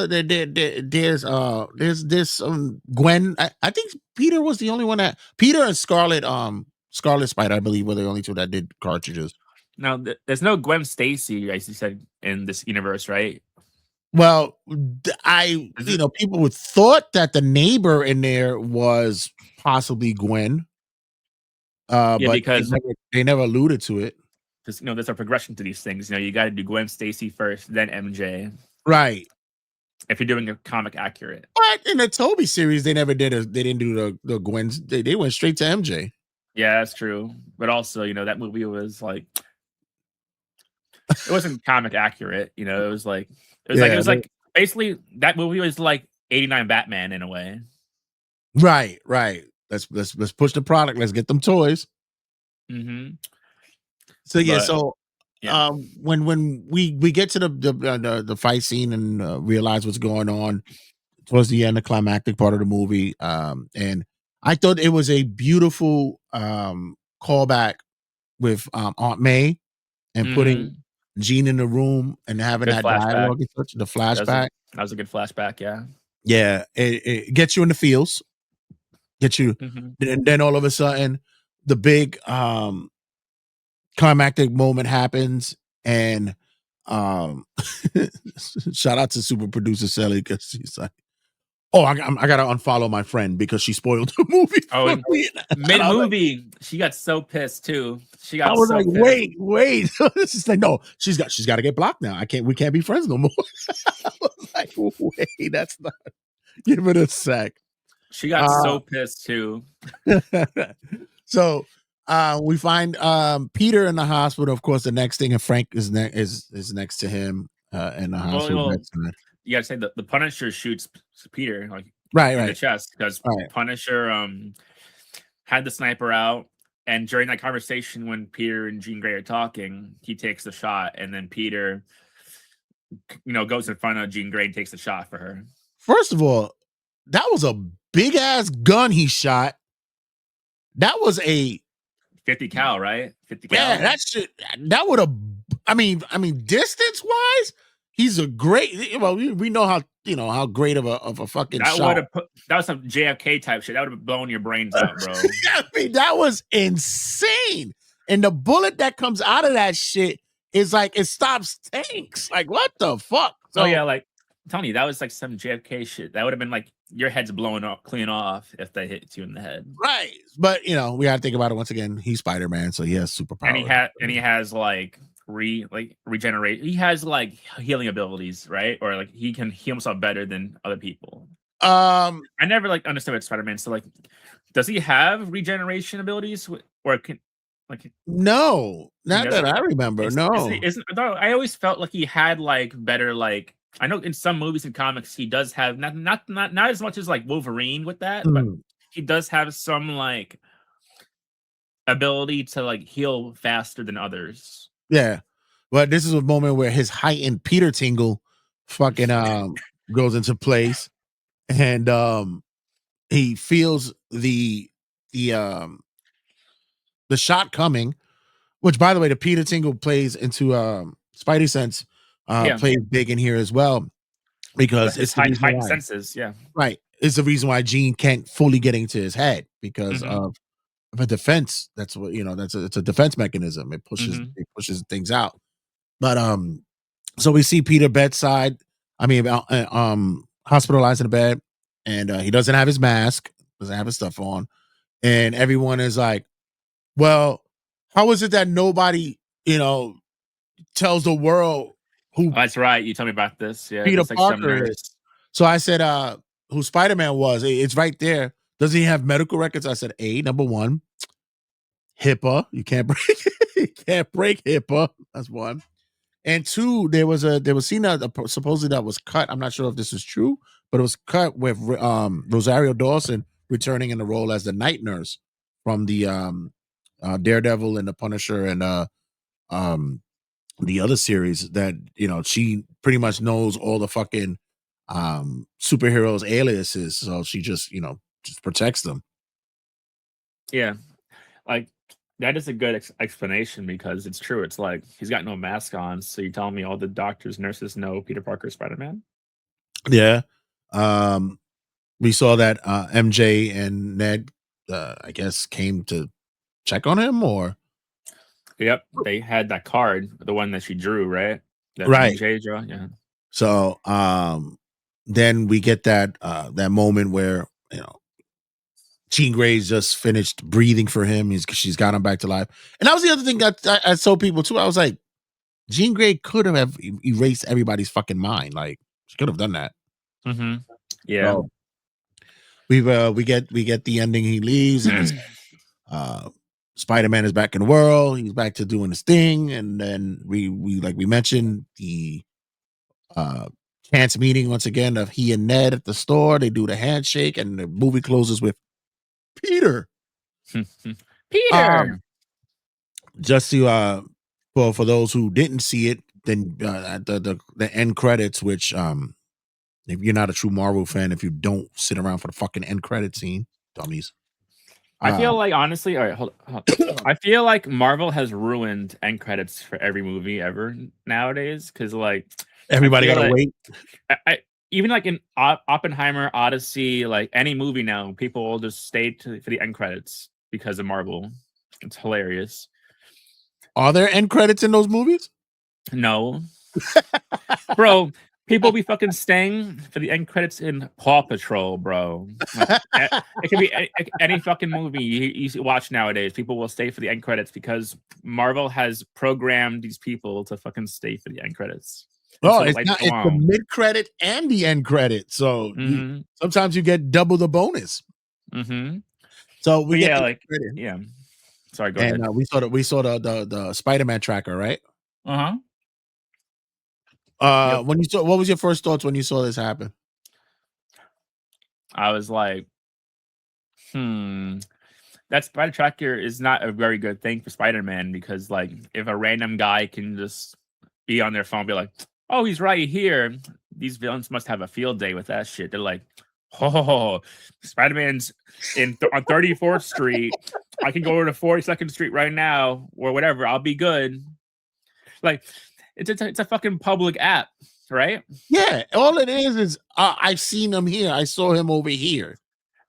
Gwen. I think Peter was the only one that Peter and Scarlet Spider, I believe, were the only two that did cartridges. Now, there's no Gwen Stacy, as you said, in this universe, right? Well, people would thought that the neighbor in there was possibly Gwen. Yeah, But because they never alluded to it. Because there's a progression to these things. You got to do Gwen Stacy first, then MJ. Right. If you're doing a comic accurate. But in the Toby series, they never did. They didn't do the Gwen's. They went straight to MJ. Yeah, that's true. But also, that movie was like, it wasn't comic accurate. It was like basically that movie was like 89 Batman in a way. Right. Let's push the product. Let's get them toys. Mm-hmm. So when we get to the fight scene and realize what's going on towards the end, the climactic part of the movie, and I thought it was a beautiful callback with Aunt May and putting Jean in the room and having that dialogue and such. The flashback. That was a good flashback. Yeah, it gets you in the feels. Get you, and then all of a sudden, the big climactic moment happens, and shout out to super producer Sally because she's like, "Oh, I gotta unfollow my friend because she spoiled the movie." Oh, mid movie, she got so pissed too. I was like, "Wait!" She's like, "No, she's got to get blocked now. We can't be friends no more." I was like, "Wait, that's not. Give it a sec." She got so pissed too. So we find Peter in the hospital. Of course, the next thing, and Frank is next to him in the hospital. You gotta say the Punisher shoots Peter like in the chest because Punisher had the sniper out, and during that conversation when Peter and Jean Grey are talking, he takes the shot, and then Peter goes in front of Jean Grey and takes the shot for her. First of all, that was a big ass gun he shot. That was a 50 cal, right? 50 cal. Yeah, that would have. I mean, distance wise, he's a great. Well, we know how great of a fucking shot. That was some JFK type shit. That would have blown your brains out, bro. I mean, that was insane. And the bullet that comes out of that shit is like it stops tanks. Like what the fuck? So yeah, like I'm telling you, that was like some JFK shit. That would have been like your head's blown up clean off if they hit you in the head. Right. But we gotta think about it once again. He's Spider-Man, so he has superpowers. And he has like regenerate. He has like healing abilities, right? Or like he can heal himself better than other people. I never like understood what Spider-Man. So like, does he have regeneration abilities, or can like? No, not that I remember. I always felt like he had like better like. I know in some movies and comics he does have not as much as like Wolverine with that, but he does have some like ability to like heal faster than others. Yeah, but this is a moment where his heightened Peter tingle fucking goes into place, and he feels the shot coming. Which, by the way, the Peter tingle plays into Spidey sense. Plays big in here as well because it's heightened senses. Yeah, right. It's the reason why Jean can't fully get into his head because of a defense. That's what it's a defense mechanism. It pushes things out. But so we see Peter bedside. I mean, hospitalized in a bed, and he doesn't have his mask, doesn't have his stuff on, and everyone is like, "Well, how is it that nobody, tells the world?" That's right. You tell me about this. Yeah, Peter Parker is. So I said, who Spider-Man was. It's right there. Does he have medical records? I said, number one, HIPAA. You can't break HIPAA. That's one. And two, there was a scene that supposedly that was cut. I'm not sure if this is true, but it was cut with Rosario Dawson returning in the role as the night nurse from the Daredevil and the Punisher and the other series that she pretty much knows all the fucking superheroes aliases, so she just just protects them. Yeah, like that is a good explanation because it's true. It's like he's got no mask on, so you're telling me all the doctors, nurses know Peter Parker, Spider Man? Yeah. We saw that MJ and Ned, I guess, came to check on him, or Yep, they had that card, the one that she drew, right? That right. MJ draw, yeah. So then we get that that moment where Jean Grey's just finished breathing for him. She's got him back to life, and that was the other thing that I told people too. I was like, Jean Grey could have erased everybody's fucking mind. Like she could have done that. Mm-hmm. Yeah. So we get the ending. He leaves, and it's Spider-Man is back in the world. He's back to doing his thing, and then we like we mentioned the chance meeting once again of he and Ned at the store. They do the handshake, and the movie closes with Peter. Peter. Just to for those who didn't see it, then the end credits, which if you're not a true Marvel fan, if you don't sit around for the fucking end credit scene, dummies. I feel like honestly, all right, hold on. I feel like Marvel has ruined end credits for every movie ever nowadays because like everybody gotta wait. I even like in Oppenheimer, Odyssey, like any movie now, people will just stay for the end credits because of Marvel. It's hilarious. Are there end credits in those movies? No, bro. People be fucking staying for the end credits in Paw Patrol, bro. Like, it could be any fucking movie you watch nowadays. People will stay for the end credits because Marvel has programmed these people to fucking stay for the end credits. Oh, it's not. It's the mid credit and the end credit. So sometimes you get double the bonus. Mm-hmm. So we get yeah. Sorry, go ahead. And we saw the Spider-Man tracker, right? Uh-huh. When you saw, what was your first thoughts when you saw this happen? I was like, that spider tracker is not a very good thing for Spider-Man because like if a random guy can just be on their phone and be like, oh, he's right here, these villains must have a field day with that shit. They're like, oh, Spider-Man's on 34th Street. I can go over to 42nd Street right now or whatever. I'll be good. Like it's a fucking public app, right? Yeah, all it is I've seen him here. I saw him over here.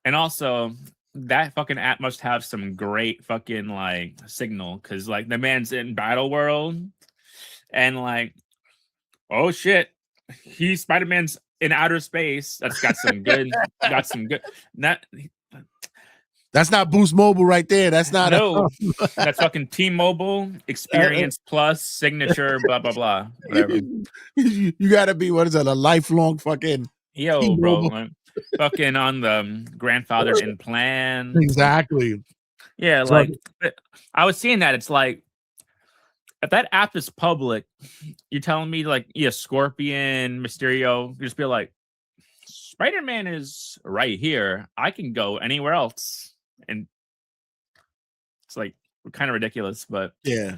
And also, that fucking app must have some great fucking like signal because like the man's in Battle World, and like, oh shit, he's Spider-Man's in outer space. That's got some good. That's not Boost Mobile right there. That's not that's fucking T-Mobile Experience Plus Signature blah blah blah whatever. You gotta be, what is that, a lifelong fucking T-Mobile. Bro, fucking on the grandfathered in plan. Exactly. Yeah, like I was seeing that. It's like if that app is public, you're telling me like Scorpion, Mysterio, you just be like, Spider-Man is right here. I can go anywhere else. And it's like kind of ridiculous, but yeah.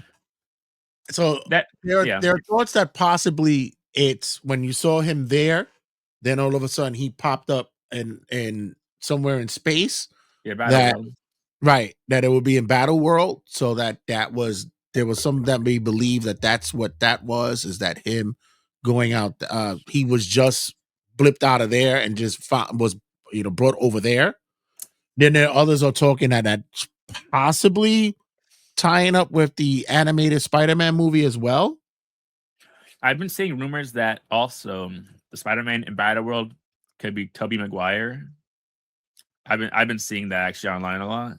So there are thoughts that possibly it's when you saw him there, then all of a sudden he popped up in somewhere in space. Yeah, Battle World. Right, that it would be in Battle World, so there was some that may believe that that's what that was, is that him going out. He was just blipped out of there and just was brought over there. Then there others are talking that possibly tying up with the animated Spider-Man movie as well. I've been seeing rumors that also the Spider-Man in Battle World could be Tobey Maguire. I've been seeing that actually online a lot.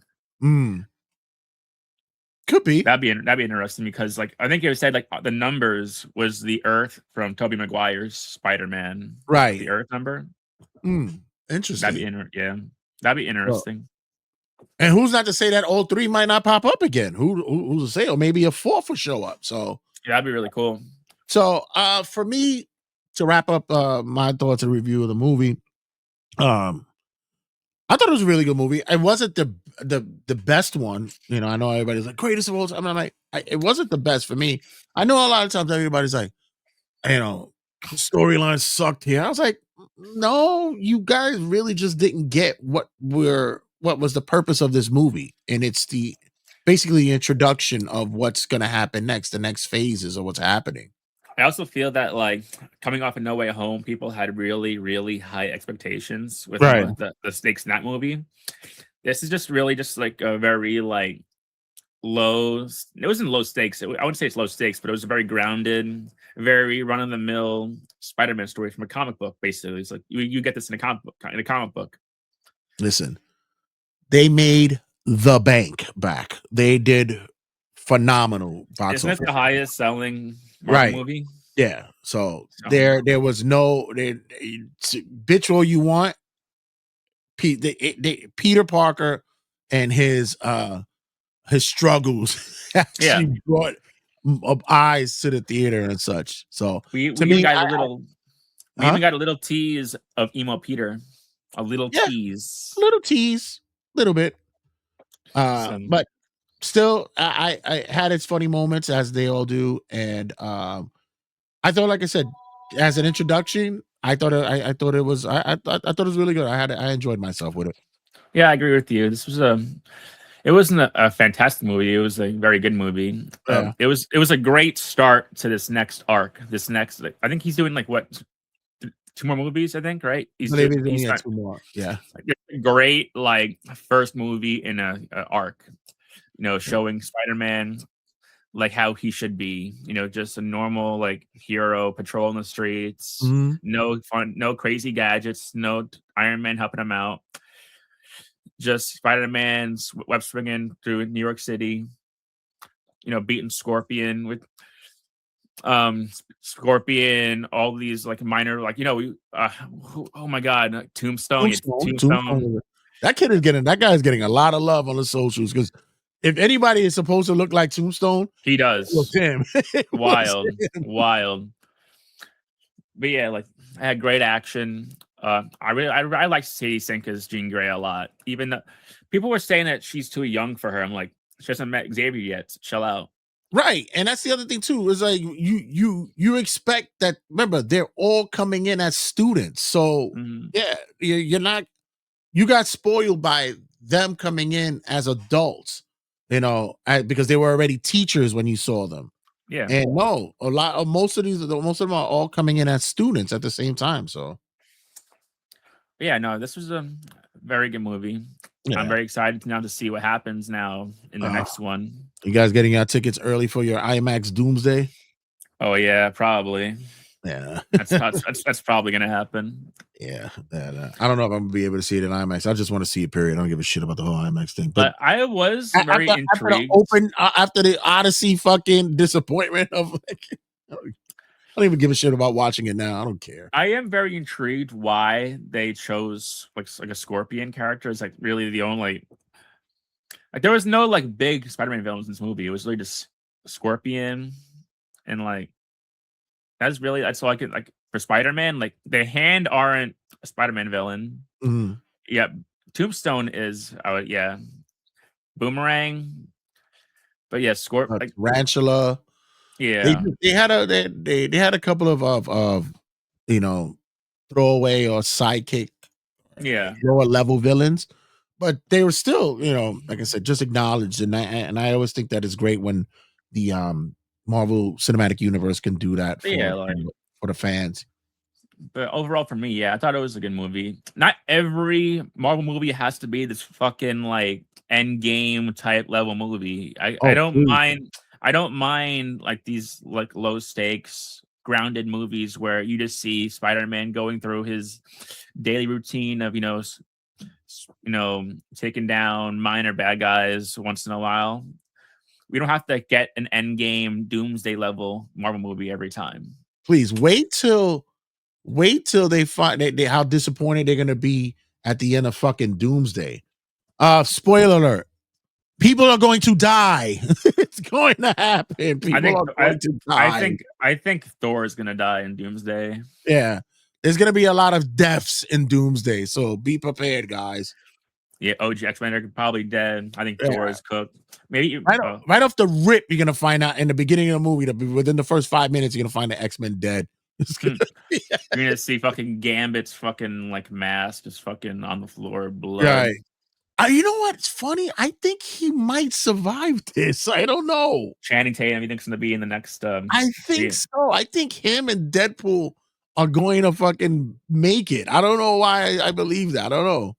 Could be. That'd be interesting because like I think it was said like the numbers was the Earth from Tobey Maguire's Spider-Man. Right. The Earth number. Interesting. That'd be interesting. And who's not to say that all three might not pop up again? Who's to say? Or maybe a fourth will show up. So yeah, that'd be really cool. So for me, to wrap up my thoughts and review of the movie, I thought it was a really good movie. It wasn't the best one. I know everybody's like greatest of all time. I'm like, it wasn't the best for me. I know a lot of times everybody's like, the storyline sucked here. I was like, no, you guys really just didn't get what was the purpose of this movie, and it's the basically the introduction of what's going to happen next, the next phases of what's happening. I also feel that like coming off of No Way Home, people had really, really high expectations with Right. the stakes in that movie. This is just really just like a very like low. It wasn't low stakes. I wouldn't say it's low stakes, but it was a very grounded, very run of the mill Spider-Man story from a comic book. Basically, it's like you get this in a comic book. In a comic book. Listen, they made the bank back. They did phenomenal box Isn't it office. the highest selling Marvel movie? Yeah. So there was no bitch all you want. Peter Parker and his struggles actually brought eyes to the theater and such. So we even got a little tease of emo Peter, a little tease, little bit. But still, I had its funny moments as they all do, and I thought, like I said, as an introduction, I thought it was really good. I enjoyed myself with it. Yeah, I agree with you. It wasn't a fantastic movie. It was a very good movie. Yeah. It was a great start to this next arc. I think he's doing like what, 2 more movies, I think, right? He's doing 2 more. Yeah. Great, like first movie in a arc, showing Spider-Man like how he should be, just a normal like hero patrolling the streets, no fun, no crazy gadgets, no Iron Man helping him out. Just Spider-Man's web swinging through New York City, beating Scorpion with Scorpion, all these like minor, like oh my god, Tombstone. That guy's getting a lot of love on the socials, because if anybody is supposed to look like Tombstone, he does. It was him. Wild. But yeah, like I had great action. I like Sadie Sink as Jean Grey a lot. Even though people were saying that she's too young for her. I'm like, she hasn't met Xavier yet. So chill out. Right. And that's the other thing too, is like you expect that. Remember, they're all coming in as students. So yeah, you're not, you got spoiled by them coming in as adults, because they were already teachers when you saw them. Yeah. And no, most of them are all coming in as students at the same time. So yeah, no, this was a very good movie. Yeah. I'm very excited now to see what happens now in the next one. You guys getting your tickets early for your IMAX Doomsday? Oh yeah, probably. Yeah, that's probably gonna happen. Yeah, I don't know if I'm gonna be able to see it in IMAX. I just want to see it. Period. I don't give a shit about the whole IMAX thing. But I was very intrigued after the Odyssey fucking disappointment of like, I don't even give a shit about watching it now. I don't care. I am very intrigued why they chose like a Scorpion character. It's like really the only, like there was no like big Spider-Man villains in this movie. It was really just Scorpion, and like that's all I could, like, for Spider-Man. Like the Hand aren't a Spider-Man villain. Yeah, Tombstone is. Yeah, Boomerang. But yeah, like Tarantula. Yeah, they had a couple of throwaway or sidekick, lower level villains, but they were still, like I said, just acknowledged. And I always think that is great when the Marvel Cinematic Universe can do that for the fans. But overall, for me, yeah, I thought it was a good movie. Not every Marvel movie has to be this fucking like end game type level movie. I don't mind. I don't mind like these like low stakes, grounded movies where you just see Spider-Man going through his daily routine of taking down minor bad guys once in a while. We don't have to get an end game doomsday level Marvel movie every time. Please wait till they find how disappointed they're gonna be at the end of fucking Doomsday. Spoiler alert. People are going to die. It's going to happen. People are going to die. I think Thor is going to die in Doomsday. Yeah. There's going to be a lot of deaths in Doomsday, so be prepared, guys. Yeah, OG X-Men are probably dead. I think Thor is cooked. Maybe right off the rip, you're going to find out in the beginning of the movie, within the first 5 minutes, you're going to find the X-Men dead. It's Hmm. gonna be You're gonna see fucking Gambit's fucking like mask just fucking on the floor, blood. right. You know what? It's funny. I think he might survive this. I don't know. Channing Tatum, he thinks gonna be in the next I think so. I think him and Deadpool are going to fucking make it. I don't know why I believe that. I don't know.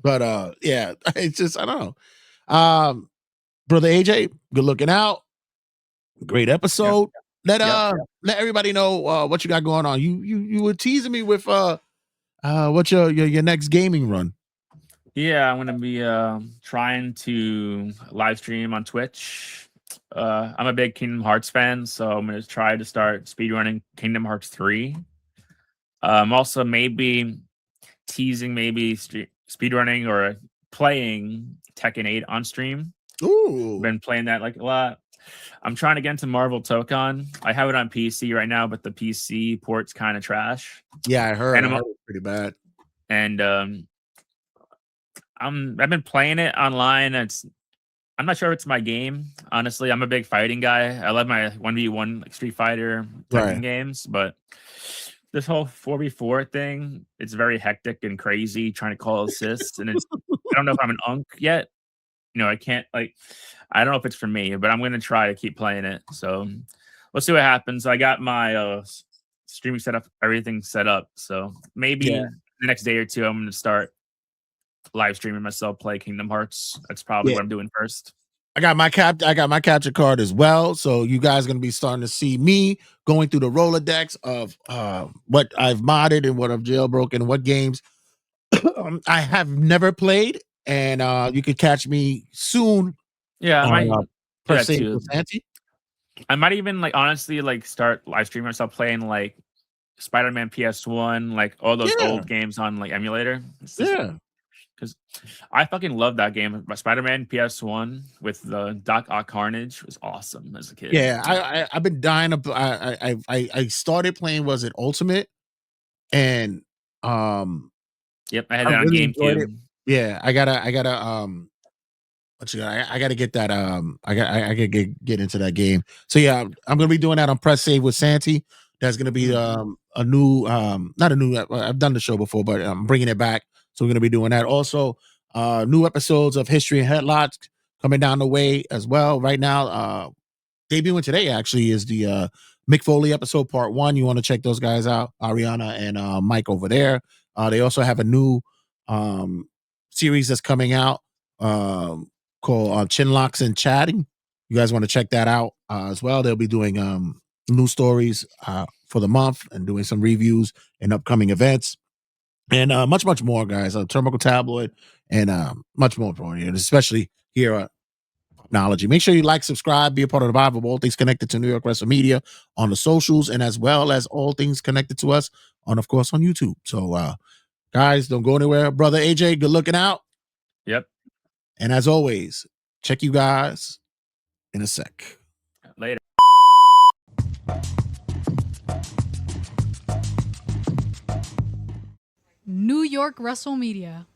But yeah, it's just I don't know. Brother AJ, good looking out. Great episode. Let Yep. let everybody know what you got going on. You were teasing me with what's your next gaming run? Yeah, I'm gonna be trying to live stream on Twitch. I'm a big Kingdom Hearts fan, so I'm gonna try to start speedrunning Kingdom Hearts 3. Also maybe teasing speedrunning or playing Tekken 8 on stream. Ooh. Been playing that like a lot. I'm trying to get into Marvel Tokon. I have it on PC right now, but the PC port's kind of trash. Yeah, I heard. And I heard it's pretty bad. And I've been playing it online. I'm not sure if it's my game. Honestly, I'm a big fighting guy. I love my 1v1 like Street Fighter Tekken Right. games, but this whole 4v4 thing, it's very hectic and crazy trying to call assists. And it's I don't know if I'm an unk yet. I can't I don't know if it's for me, but I'm gonna try to keep playing it. So we'll see what happens. I got my streaming setup, everything set up. So maybe the next day or two, I'm gonna start live streaming myself play Kingdom Hearts. That's probably what I'm doing first. I got my capture card as well. So you guys are gonna be starting to see me going through the Rolodex of what I've modded and what I've jailbroken and what games I have never played. And you could catch me soon. Yeah, I might do that Save too. with Santi. I might even honestly start live streaming myself playing like Spider-Man PS1, like all those old games on emulator. Because I fucking love that game. Spider-Man PS1 with the Doc Ock Carnage was awesome as a kid. Yeah, I've been dying to. I started playing. Was it Ultimate? And yep, I had that on GameCube. Yeah, I gotta I gotta get that I gotta get into that game. So yeah, I'm gonna be doing that on Press Save with Santi. That's gonna be a new not a new I've done the show before, but I'm bringing it back. So we're gonna be doing that. Also, new episodes of History and Headlocks coming down the way as well. Right now, debuting today actually is the Mick Foley episode part 1. You want to check those guys out, Ariana and Mike over there. They also have a new series that's coming out called Chinlocks and Chatting. You guys want to check that out as well. They'll be doing new stories for the month and doing some reviews and upcoming events and much more, guys. Turnbuckle Tabloid and much more for you, especially here at Popknowledgy. Make sure you like, subscribe, be a part of the vibe of all things connected to New York Wrestle Media on the socials, and as well as all things connected to us on, of course, on YouTube. So, guys, don't go anywhere. Brother AJ, good looking out. Yep. And as always, check you guys in a sec. Later. New York Wrestle Media.